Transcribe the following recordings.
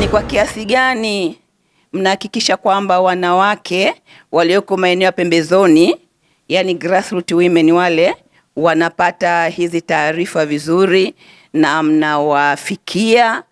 Ni kwa kiasi gani mnahakikisha kwamba wanawake walioko maeneo ya pembezoni, yani grassroots women, wale wanapata hizi taarifa vizuri na mnawafikia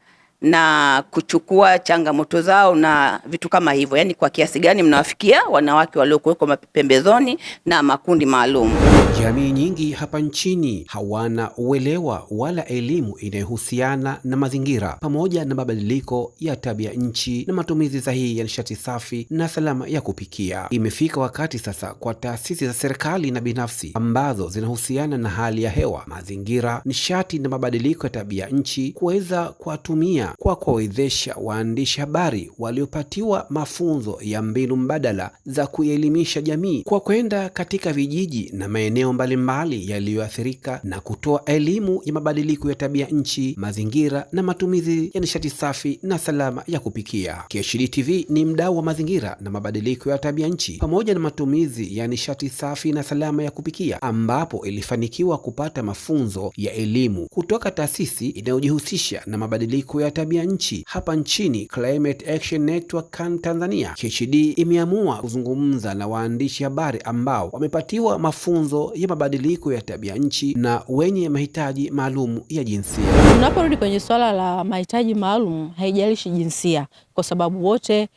na kuchukua changamoto zao na vitu kama hivyo? Yani kwa kiasi gani mnawafikia wanawake walioko pembezoni na makundi maalum? Jamii nyingi hapa nchini hawana uelewa wala elimu inayohusiana na mazingira pamoja na mabadiliko ya tabia nchi na matumizi sahihi ya nishati safi na salama ya kupikia. Imefika wakati sasa kwa taasisi za serikali na binafsi ambazo zinahusiana na hali ya hewa, mazingira, nishati na mabadiliko ya tabia nchi kuweza kuwatumia kwa kuwawezesha waandishi habari waliopatiwa mafunzo ya mbinu mbadala za kuelimisha jamii kwa kwenda katika vijiji na maeneo mbalimbali yaliyoathirika na kutoa elimu ya mabadiliko ya tabia nchi, mazingira na matumizi ya nishati safi na salama ya kupikia. KSHD TV ni mdau wa mazingira na mabadiliko ya tabia nchi pamoja na matumizi ya nishati safi na salama ya kupikia, ambapo ilifanikiwa kupata mafunzo ya elimu kutoka taasisi inayojihusisha na mabadiliko ya tabia nchi hapa nchini, Climate Action Network Tanzania. KSHD imeamua kuzungumza na waandishi habari ambao wamepatiwa mafunzo ya mabadiliko ya tabia nchi na wenye mahitaji maalum ya jinsia. Tunaporudi kwenye swala la mahitaji maalum, haijalishi jinsia, kwa sababu wote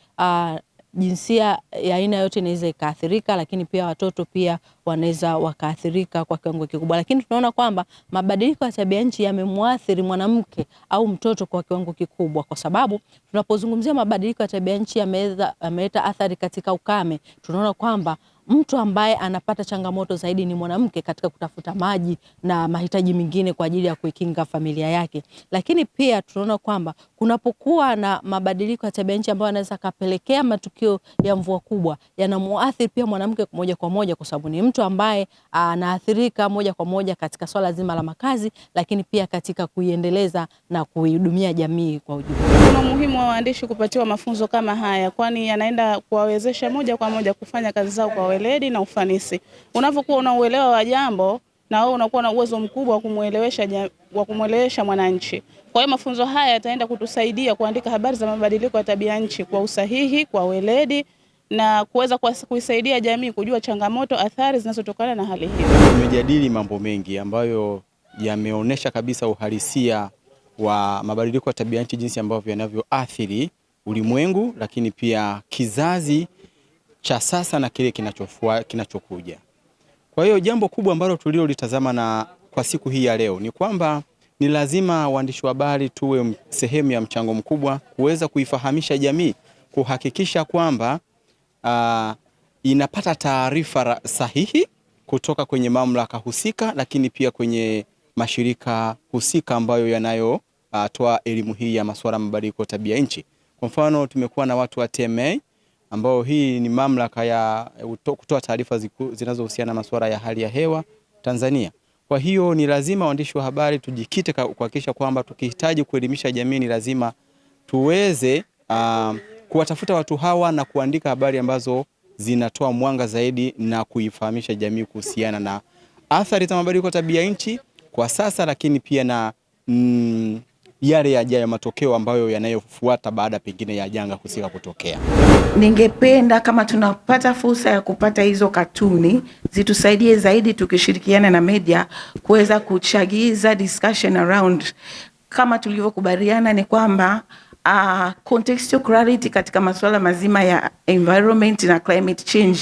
jinsia ya aina yote inaweza ikaathirika, lakini pia watoto pia wanaweza wakaathirika kwa kiwango kikubwa. Lakini tunaona kwamba mabadiliko ya tabia nchi yamemwathiri mwanamke au mtoto kwa kiwango kikubwa, kwa sababu tunapozungumzia mabadiliko ya tabia nchi yameleta athari katika ukame. Tunaona kwamba mtu ambaye anapata changamoto zaidi ni mwanamke katika kutafuta maji na mahitaji mengine kwa ajili ya kuikinga familia yake. Lakini pia tunaona kwamba kunapokuwa na mabadiliko ya tabia nchi ambayo yanaweza kapelekea matukio ya mvua kubwa, yanamuathiri pia mwanamke moja kwa moja, kwa sababu ni mtu ambaye anaathirika moja kwa moja katika swala zima la makazi, lakini pia katika kuiendeleza na kuihudumia jamii kwa ujumla. Kuna umuhimu wa waandishi kupatiwa mafunzo kama haya, kwani yanaenda kuwawezesha moja kwa moja kufanya kazi zao kwa weledi na ufanisi. Unapokuwa una uelewa wa jambo, na wewe unakuwa na uwezo mkubwa wa kumwelewesha mwananchi. Kwa hiyo mafunzo haya yataenda kutusaidia kuandika habari za mabadiliko ya tabia nchi kwa usahihi, kwa weledi, na kuweza kuisaidia jamii kujua changamoto, athari zinazotokana na hali hiyo. Tumejadili mambo mengi ambayo yameonyesha kabisa uhalisia wa mabadiliko ya tabia nchi, jinsi ambavyo yanavyoathiri ulimwengu, lakini pia kizazi cha sasa na kile kinachokuja. Kwa hiyo jambo kubwa ambalo tulilolitazama na kwa siku hii ya leo ni kwamba ni lazima waandishi wa habari tuwe sehemu ya mchango mkubwa kuweza kuifahamisha jamii, kuhakikisha kwamba inapata taarifa sahihi kutoka kwenye mamlaka husika, lakini pia kwenye mashirika husika ambayo yanayotoa elimu hii ya masuala ya mabadiliko ya tabia nchi. Kwa mfano, tumekuwa na watu wa TMA ambao hii ni mamlaka ya kutoa taarifa zinazohusiana na masuala ya hali ya hewa Tanzania. Kwa hiyo ni lazima waandishi wa habari tujikite kuhakikisha kwamba tukihitaji kuelimisha jamii, ni lazima tuweze kuwatafuta watu hawa na kuandika habari ambazo zinatoa mwanga zaidi na kuifahamisha jamii kuhusiana na athari za mabadiliko ya tabia nchi kwa sasa, lakini pia na yale yajayo, matokeo ambayo yanayofuata baada pengine ya janga husika kutokea. Ningependa kama tunapata fursa ya kupata hizo katuni zitusaidie zaidi, tukishirikiana na media kuweza kuchagiza discussion around, kama tulivyokubaliana ni kwamba contextual clarity katika masuala mazima ya environment na climate change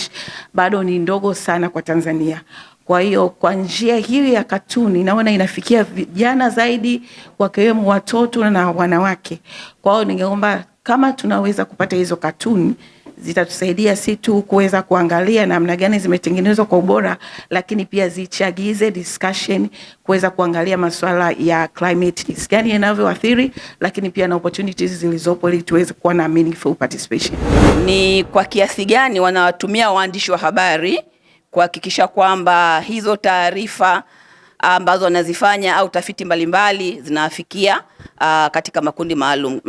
bado ni ndogo sana kwa Tanzania. Kwa hiyo kwa njia hii ya katuni naona inafikia vijana zaidi, wakiwemo watoto na wanawake. Kwa hiyo ningeomba kama tunaweza kupata hizo katuni, zitatusaidia si tu kuweza kuangalia namna gani zimetengenezwa kwa ubora, lakini pia zichagize discussion kuweza kuangalia masuala ya climate gani yanavyoathiri, lakini pia na opportunities zilizopo ili tuweze kuwa na meaningful participation. Ni kwa kiasi gani wanawatumia waandishi wa habari kuhakikisha kwamba hizo taarifa ambazo wanazifanya au tafiti mbalimbali zinafikia katika makundi maalum,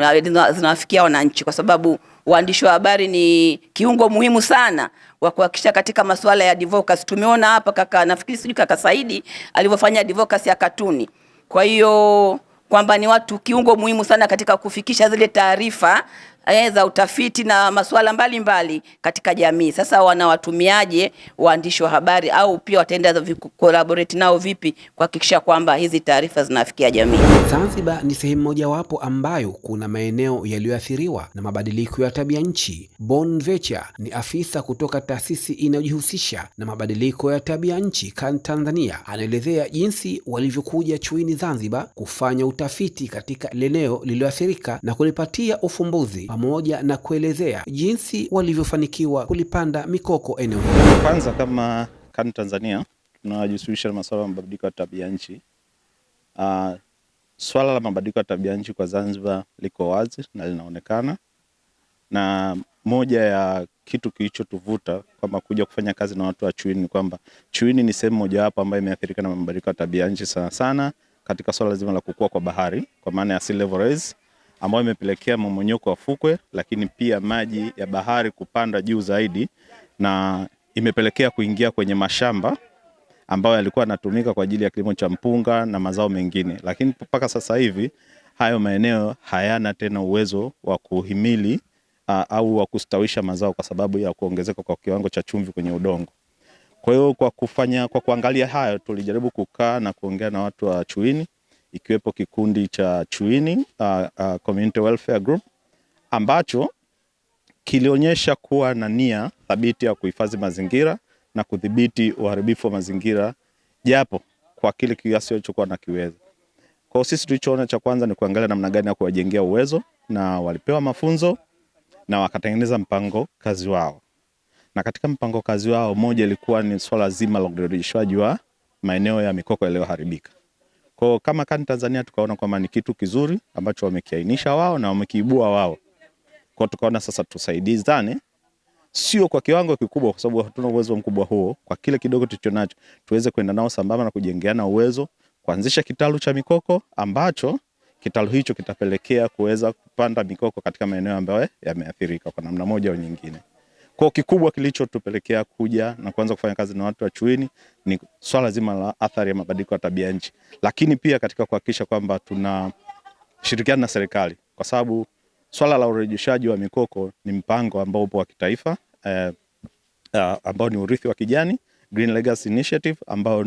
zinafikia wananchi, kwa sababu waandishi wa habari ni kiungo muhimu sana wa kuhakikisha katika masuala ya advocacy. Tumeona hapa nafikiri kaka Saidi alivyofanya advocacy ya katuni. Kwa hiyo kwamba ni watu kiungo muhimu sana katika kufikisha zile taarifa za utafiti na masuala mbalimbali katika jamii. Sasa wanawatumiaje waandishi wa habari, au pia wataenda collaborate nao vipi kuhakikisha kwamba hizi taarifa zinafikia jamii? Zanzibar ni sehemu mojawapo ambayo kuna maeneo yaliyoathiriwa na mabadiliko ya tabia nchi. Bonvecha ni afisa kutoka taasisi inayojihusisha na mabadiliko ya tabia nchi Tanzania, anaelezea jinsi walivyokuja Chuini Zanzibar kufanya utafiti katika eneo lililoathirika na kulipatia ufumbuzi, pamoja na kuelezea jinsi walivyofanikiwa kulipanda mikoko eneo hilo. Kwanza, kama Tanzania tunajishughulisha na masuala ya mabadiliko ya tabia nchi. Swala la mabadiliko ya tabia nchi kwa Zanzibar liko wazi na linaonekana, na moja ya kitu kilichotuvuta kwamba kuja kufanya kazi na watu wa Chuini ni kwamba Chuini ni sehemu mojawapo ambayo imeathirika na mabadiliko ya tabia nchi sana katika swala zima la kukua kwa bahari, kwa maana ya sea level rise, ambayo imepelekea mmomonyoko wa fukwe, lakini pia maji ya bahari kupanda juu zaidi, na imepelekea kuingia kwenye mashamba ambayo yalikuwa yanatumika kwa ajili ya kilimo cha mpunga na mazao mengine. Lakini mpaka sasa hivi hayo maeneo hayana tena uwezo wa kuhimili au wa kustawisha mazao kwa sababu ya kuongezeka kwa kiwango cha chumvi kwenye udongo. Kwa hiyo kwa kuangalia hayo, tulijaribu kukaa na kuongea na watu wa Chuini, ikiwepo kikundi cha Chuini Community Welfare Group, ambacho kilionyesha kuwa na nia thabiti ya kuhifadhi mazingira na kudhibiti uharibifu wa mazingira, japo kwa kile kiasi walichokuwa nakiweza. Kwa sisi tulichoona cha kwanza ni kuangalia namna gani ya kuwajengea uwezo, na walipewa mafunzo na wakatengeneza mpango kazi wao. Na katika mpango kazi wao, moja ilikuwa ni swala zima la urejeshwaji wa maeneo ya mikoko yaliyoharibika. Kwa kama Tanzania tukaona kwamba ni kitu kizuri ambacho wamekiainisha wao na wamekiibua wao. Kwa tukaona sasa tusaidizane, sio kwa kiwango kikubwa kwa sababu hatuna uwezo mkubwa huo, kwa kile kidogo tulichonacho tuweze kwenda nao sambamba na kujengeana uwezo, kuanzisha kitalu cha mikoko ambacho kitalu hicho kitapelekea kuweza kupanda mikoko katika maeneo ambayo yameathirika kwa namna moja au nyingine. Kwa kikubwa kilichotupelekea kuja na kuanza kufanya kazi na watu wa Chuini ni swala zima la athari ya mabadiliko ya tabia nchi, lakini pia katika kuhakikisha kwamba tunashirikiana na serikali, kwa sababu swala la urejeshaji wa mikoko ni mpango ambao upo wa kitaifa, ambao ni urithi wa kijani, Green Legacy Initiative, ambao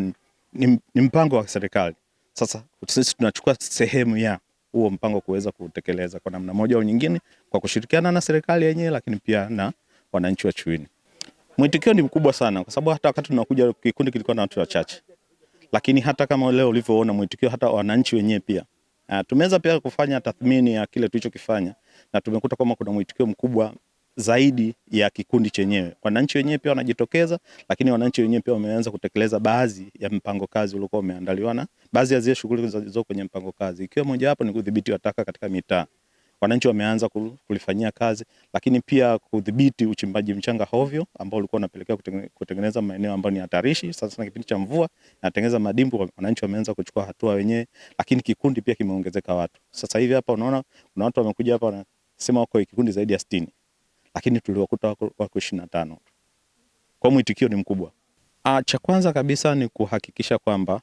ni mpango wa serikali. Sasa sisi tunachukua sehemu ya huo mpango kuweza kutekeleza kwa namna moja au nyingine kwa kushirikiana na serikali yenyewe, lakini pia na wananchi wa Chuini. Mwitikio ni mkubwa sana, kwa sababu hata wakati tunakuja kikundi kilikuwa na watu wachache, lakini hata kama leo ulivyoona mwitikio hata wananchi wenyewe pia. Tumeweza pia kufanya tathmini ya kile tulichokifanya na tumekuta kwamba kuna mwitikio mkubwa zaidi ya kikundi chenyewe. Wananchi wenyewe pia wanajitokeza, lakini wananchi wenyewe pia wameanza kutekeleza baadhi ya mpango kazi uliokuwa umeandaliwa na baadhi ya zile shughuli zilizo kwenye mpango kazi, ikiwa moja wapo ni kudhibiti taka katika mitaa. Wananchi wameanza kulifanyia kazi, lakini pia kudhibiti uchimbaji mchanga hovyo ambao ulikuwa unapelekea kutengeneza maeneo ambayo ni hatarishi. Sasa na kipindi cha mvua natengeneza madimbu, wananchi wameanza kuchukua hatua wenyewe, lakini kikundi pia kimeongezeka watu. Sasa hivi hapa unaona kuna watu wamekuja hapa wanasema wako kikundi zaidi ya 60, lakini tuliwakuta wako 25. Kwa mwitikio ni mkubwa. Cha kwanza kabisa ni kuhakikisha kwamba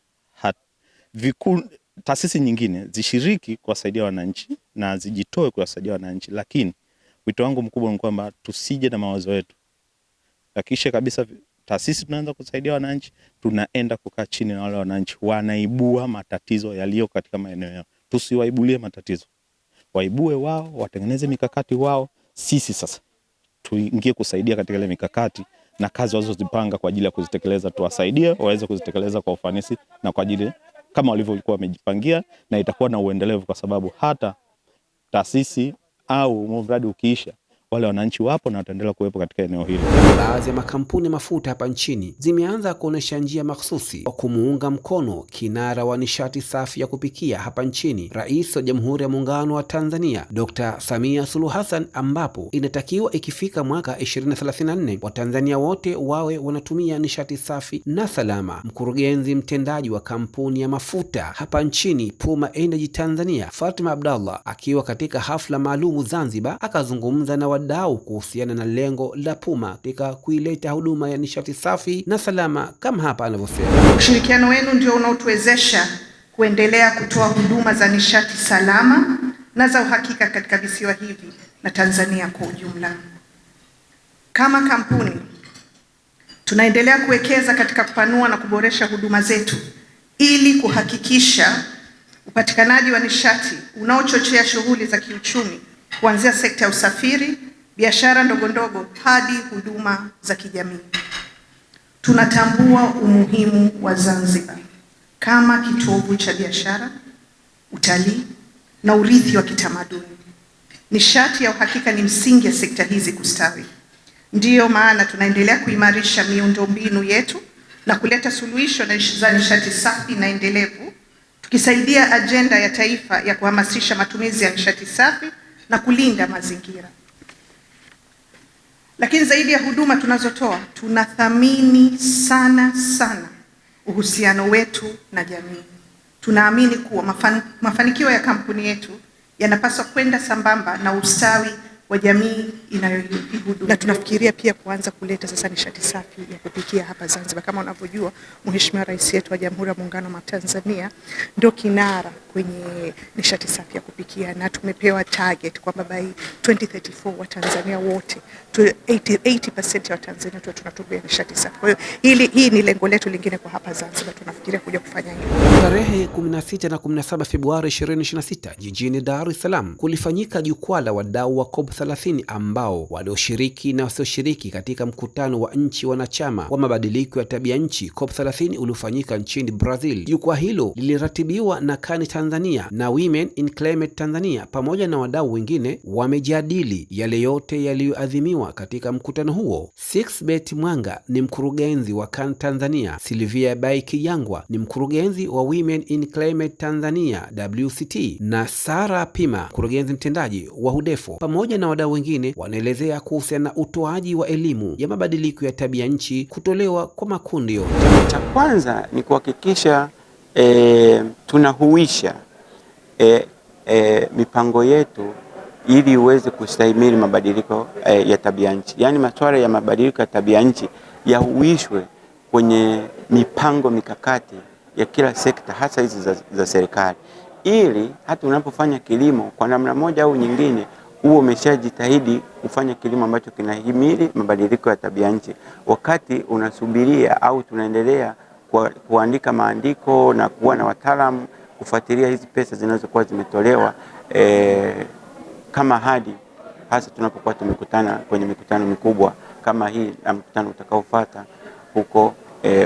taasisi nyingine zishiriki kuwasaidia wananchi na zijitoe kuwasaidia wananchi, lakini wito wangu mkubwa ni kwamba tusije na mawazo yetu. Hakikisha kabisa taasisi tunaanza kusaidia wananchi, tunaenda kukaa chini na wale wananchi wanaibua matatizo yaliyo katika maeneo yao. Tusiwaibulie matatizo, waibue wao, watengeneze mikakati wao. Sisi sasa tuingie kusaidia katika ile mikakati na kazi wazozipanga kwa ajili ya kuzitekeleza, tuwasaidie waweze kuzitekeleza kwa ufanisi na kwa ajili kama walivyokuwa wamejipangia, na itakuwa na uendelevu, kwa sababu hata taasisi au mradi ukiisha, wale wananchi wapo na wataendelea kuwepo katika eneo hilo. Baadhi ya makampuni ya mafuta hapa nchini zimeanza kuonesha njia mahsusi kwa kumuunga mkono kinara wa nishati safi ya kupikia hapa nchini, Rais wa Jamhuri ya Muungano wa Tanzania Dr. Samia Suluhu Hassan, ambapo inatakiwa ikifika mwaka 2034 Watanzania wote wawe wanatumia nishati safi na salama. Mkurugenzi mtendaji wa kampuni ya mafuta hapa nchini Puma Energy Tanzania, Fatima Abdallah, akiwa katika hafla maalumu Zanzibar, akazungumza na wadau kuhusiana na lengo la Puma katika kuileta huduma ya nishati safi na salama, kama hapa anavyosema. Ushirikiano wenu ndio unaotuwezesha kuendelea kutoa huduma za nishati salama na za uhakika katika visiwa hivi na Tanzania kwa ujumla. Kama kampuni, tunaendelea kuwekeza katika kupanua na kuboresha huduma zetu ili kuhakikisha upatikanaji wa nishati unaochochea shughuli za kiuchumi kuanzia sekta ya usafiri, biashara ndogo ndogo hadi huduma za kijamii. Tunatambua umuhimu wa Zanzibar kama kitovu cha biashara, utalii na urithi wa kitamaduni. Nishati ya uhakika ni msingi ya sekta hizi kustawi. Ndiyo maana tunaendelea kuimarisha miundombinu yetu na kuleta suluhisho za nishati safi na endelevu, tukisaidia ajenda ya taifa ya kuhamasisha matumizi ya nishati safi na kulinda mazingira. Lakini zaidi ya huduma tunazotoa, tunathamini sana uhusiano wetu na jamii. Tunaamini kuwa mafanikio ya kampuni yetu yanapaswa kwenda sambamba na ustawi wa jamii inayoihudumu. Na tunafikiria pia kuanza kuleta sasa nishati safi ya kupikia hapa Zanzibar. Kama unavyojua, Mheshimiwa Rais wetu wa Jamhuri ya Muungano wa Tanzania ndio kinara kwenye nishati safi ya kupikia, na tumepewa target kwamba by 2034 wa Tanzania wote 80% ya Tanzania tunatumia nishati safi. Kwa hiyo hii ni lengo letu lingine kwa hapa Zanzibar, tunafikiria kuja kufanya hivyo. Tarehe 16 na 17 Februari 2026 jijini Dar es Salaam kulifanyika jukwaa la wadau wa COP30 ambao walioshiriki na wasioshiriki katika mkutano wa nchi wanachama wa mabadiliko ya tabia nchi COP30 uliofanyika nchini Brazil. Jukwaa hilo liliratibiwa na Kani Tanzania na Women in Climate Tanzania pamoja na wadau wengine. Wamejadili yale yote yaliyoadhimiwa katika mkutano huo. Sixbeth Mwanga ni mkurugenzi wa Kani Tanzania, Silvia Baikiyangwa ni mkurugenzi wa Women in Climate Tanzania WCT, na Sara Pima mkurugenzi mtendaji wa HUDEFO pamoja na wadau wengine wanaelezea kuhusiana na utoaji wa elimu ya mabadiliko ya tabia nchi kutolewa kwa makundi yote. Cha kwanza ni kuhakikisha tunahuisha mipango yetu ili uweze kustahimili mabadiliko ya tabia nchi. Yaani masuala ya mabadiliko ya tabia nchi yahuishwe kwenye mipango mikakati ya kila sekta, hasa hizi za serikali, ili hata unapofanya kilimo kwa namna moja au nyingine huo umeshajitahidi kufanya kilimo ambacho kinahimili mabadiliko ya tabia nchi, wakati unasubiria au tunaendelea kuandika maandiko na kuwa na wataalamu kufuatilia hizi pesa zinazokuwa zimetolewa kama ahadi, hasa tunapokuwa tumekutana kwenye mikutano mikubwa kama hii na mkutano utakaofuata huko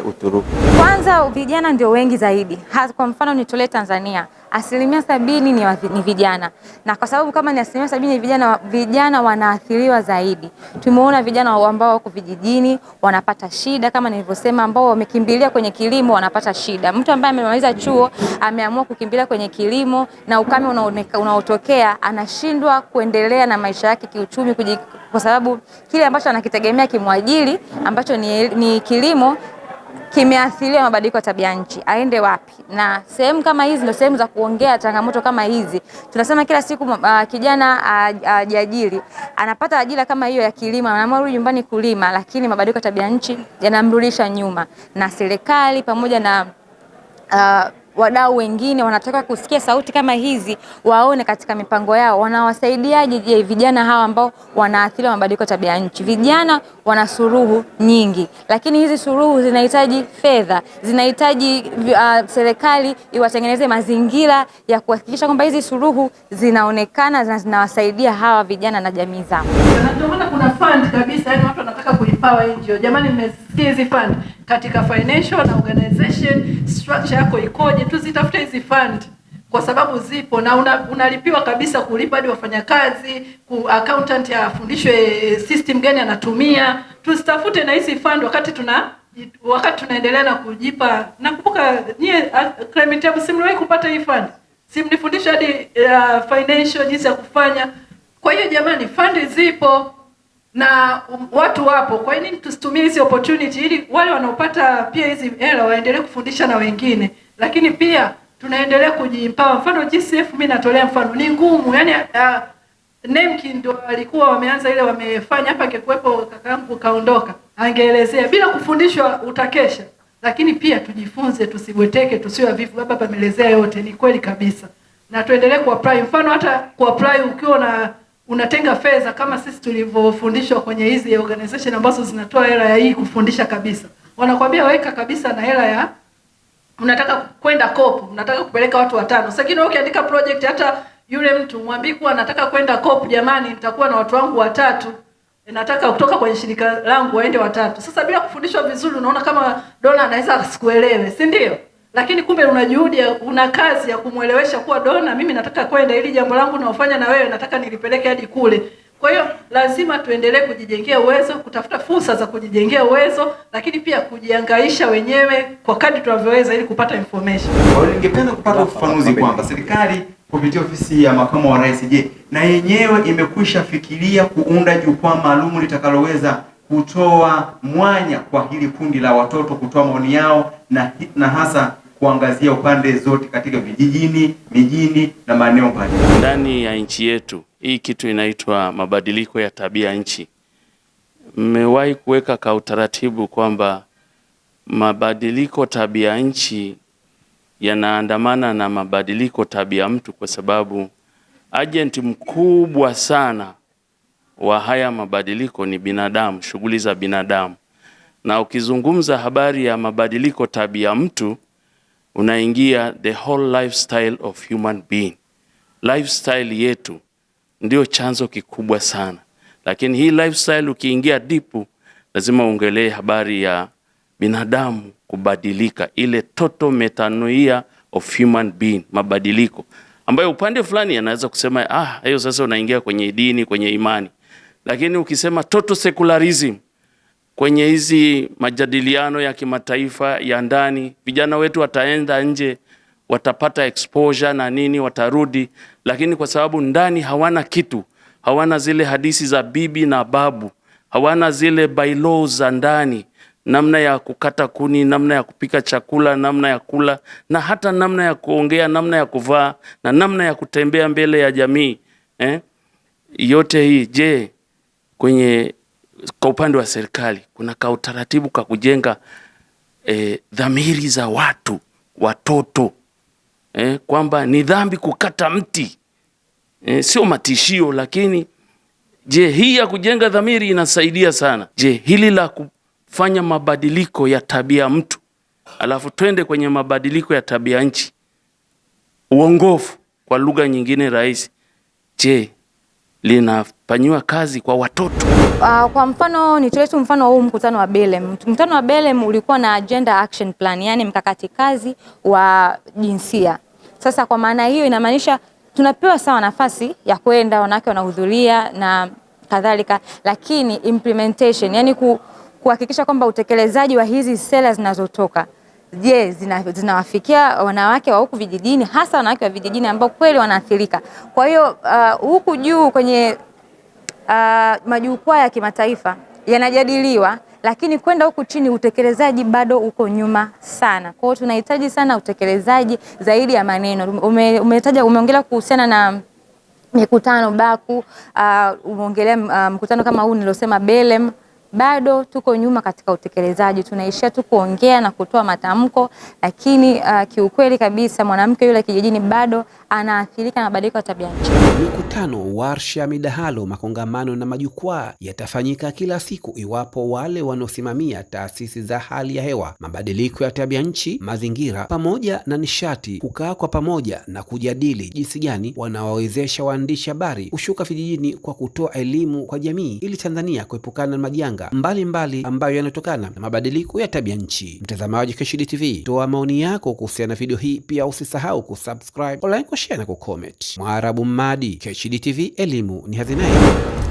Uturuki. Kwanza vijana ndio wengi zaidi. Kwa mfano nitolee Tanzania, 70% ni vijana. Na kwa sababu kama ni 70% ni vijana wanaathiriwa zaidi. Tumeona vijana ambao wako vijijini wanapata shida, kama nilivyosema, ambao wamekimbilia kwenye kilimo wanapata shida. Mtu ambaye amemaliza chuo ameamua kukimbilia kwenye kilimo na ukame unaotokea anashindwa kuendelea na maisha yake kiuchumi, kwa sababu kile ambacho anakitegemea kimwajili ambacho ni kilimo kimeathiriwa mabadiliko ya tabia nchi. Aende wapi? Na sehemu kama hizi ndio sehemu za kuongea changamoto kama hizi. Tunasema kila siku kijana ajiajiri, anapata ajira kama hiyo ya kilimo, anaamua nyumbani kulima, lakini mabadiliko ya tabia nchi yanamrudisha nyuma. Na serikali pamoja na wadau wengine wanataka kusikia sauti kama hizi, waone katika mipango yao wanawasaidiaje vijana hawa ambao wanaathiriwa mabadiliko ya tabia nchi. Vijana wana suluhu nyingi, lakini hizi suluhu zinahitaji fedha, zinahitaji serikali iwatengeneze mazingira ya kuhakikisha kwamba hizi suluhu zinaonekana na zinawasaidia hawa vijana na jamii zao. Ndio maana kuna fund kabisa, yani watu wanataka kuipower NGO. Jamani, mmesikia hizi fund katika financial na organization structure yako ikoje? Tuzitafute hizi fund kwa sababu zipo na unalipiwa kabisa, kulipa hadi wafanyakazi, accountant afundishwe system gani anatumia. Tuzitafute na hizi fund wakati tunaendelea na kujipa. Nakumbuka nyie Climate Hub simliwahi kupata hii fund, simnifundisha hadi financial jinsi ya kufanya. Kwa hiyo jamani, fund zipo na watu wapo. Kwa nini tusitumie hizi opportunity ili wale wanaopata pia hizi hela waendelee kufundisha na wengine? Lakini pia tunaendelea kujiempower. Mfano GCF, mimi natolea mfano, ni ngumu. Yaani NEMC ndio walikuwa wameanza ile, wamefanya hapa. Ingekuwepo kakaangu kaondoka, angeelezea. Bila kufundishwa utakesha. lakini pia tujifunze, tusibweteke, tusiwe wavivu. Baba pamelezea yote, ni kweli kabisa, na tuendelee kuapply. Mfano hata kuapply ukiwa unatenga fedha kama sisi tulivyofundishwa kwenye hizi organization ambazo zinatoa hela ya hii kufundisha kabisa. Wanakuambia weka kabisa na hela ya unataka kwenda kopo, unataka kupeleka watu 5. Sasa kile ukiandika project, hata yule mtu mwambie kuwa nataka kwenda kopo, jamani nitakuwa na watu wangu 3. Nataka kutoka kwenye shirika langu waende 3. Sasa bila kufundishwa vizuri, unaona kama dona anaweza asikuelewe, si ndio? Lakini kumbe una juhudi, una kazi ya kumuelewesha kuwa dona, mimi nataka kwenda ili jambo langu naofanya na wewe nataka nilipeleke hadi kule. Kwa hiyo lazima tuendelee kujijengea uwezo, kutafuta fursa za kujijengea uwezo, lakini pia kujihangaisha wenyewe kwa kadri tunavyoweza ili kupata information. Kwa hiyo ningependa kupata ufafanuzi kwamba serikali kupitia ofisi ya makamu wa rais, je, na yenyewe imekwisha fikiria kuunda jukwaa maalum litakaloweza kutoa mwanya kwa hili kundi la watoto kutoa maoni yao na hasa kuangazia upande zote katika vijijini, mijini na maeneo mbalimbali ndani ya nchi yetu? Hii kitu inaitwa mabadiliko ya tabia nchi. Mmewahi kuweka kwa utaratibu kwamba mabadiliko tabia nchi yanaandamana na mabadiliko tabia mtu, kwa sababu agent mkubwa sana wa haya mabadiliko ni binadamu, shughuli za binadamu. Na ukizungumza habari ya mabadiliko tabia mtu, unaingia the whole lifestyle of human being. Lifestyle yetu ndio chanzo kikubwa sana, lakini hii lifestyle ukiingia deep, lazima uongelee habari ya binadamu kubadilika, ile total metanoia of human being, mabadiliko ambayo upande fulani anaweza kusema hiyo sasa unaingia kwenye dini, kwenye imani. Lakini ukisema total secularism, kwenye hizi majadiliano ya kimataifa ya ndani, vijana wetu wataenda nje, watapata exposure na nini, watarudi, lakini kwa sababu ndani hawana kitu, hawana zile hadithi za bibi na babu, hawana zile bylaws za ndani, namna ya kukata kuni, namna ya kupika chakula, namna ya kula, na hata namna ya kuongea, namna ya kuvaa, na namna ya kutembea mbele ya jamii. Yote hii, je, kwa upande wa serikali kuna ka utaratibu ka kujenga dhamiri za watoto, kwamba ni dhambi kukata mti, sio matishio, lakini je, hii ya kujenga dhamiri inasaidia sana. Je, hili la kufanya mabadiliko ya tabia mtu, alafu twende kwenye mabadiliko ya tabia nchi, uongofu kwa lugha nyingine rahisi, je, linafanywa kazi kwa watoto? Kwa mfano nitoe tu mfano huu mkutano wa Belem. Mkutano wa Belem ulikuwa na agenda action plan, yani mkakati kazi wa jinsia. Sasa kwa maana hiyo inamaanisha tunapewa sawa nafasi ya kwenda, wanawake wanahudhuria na kadhalika, lakini implementation, yani kuhakikisha kwamba utekelezaji wa hizi sera zinazotoka, je, zinawafikia wanawake wa huku vijijini, hasa wanawake wa vijijini ambao kweli wanaathirika. Kwa hiyo huku juu kwenye majukwaa ya kimataifa yanajadiliwa, lakini kwenda huku chini utekelezaji bado uko nyuma sana. Kwa hiyo tunahitaji sana utekelezaji zaidi ya maneno. Umeongelea kuhusiana na mikutano Baku, umeongelea mkutano kama huu nilosema Belem. Bado tuko nyuma katika utekelezaji, tunaishia tu kuongea na kutoa matamko, lakini kiukweli kabisa mwanamke yule kijijini bado anaathirika na mabadiliko ya tabia nchi. Mikutano, warsha, midahalo, makongamano na majukwaa yatafanyika kila siku iwapo wale wanaosimamia taasisi za hali ya hewa, mabadiliko ya tabia nchi, mazingira pamoja na nishati kukaa kwa pamoja na kujadili jinsi gani wanawawezesha waandishi habari kushuka vijijini kwa kutoa elimu kwa jamii ili Tanzania kuepukana na majanga mbalimbali ambayo yanatokana na mabadiliko ya tabia nchi. Mtazamaji Keshidi TV, toa maoni yako kuhusiana na video hii, pia usisahau kusubscribe, like, share na kucomment. Mwarabu Mmadi, Keshidi TV, elimu ni hazina yetu.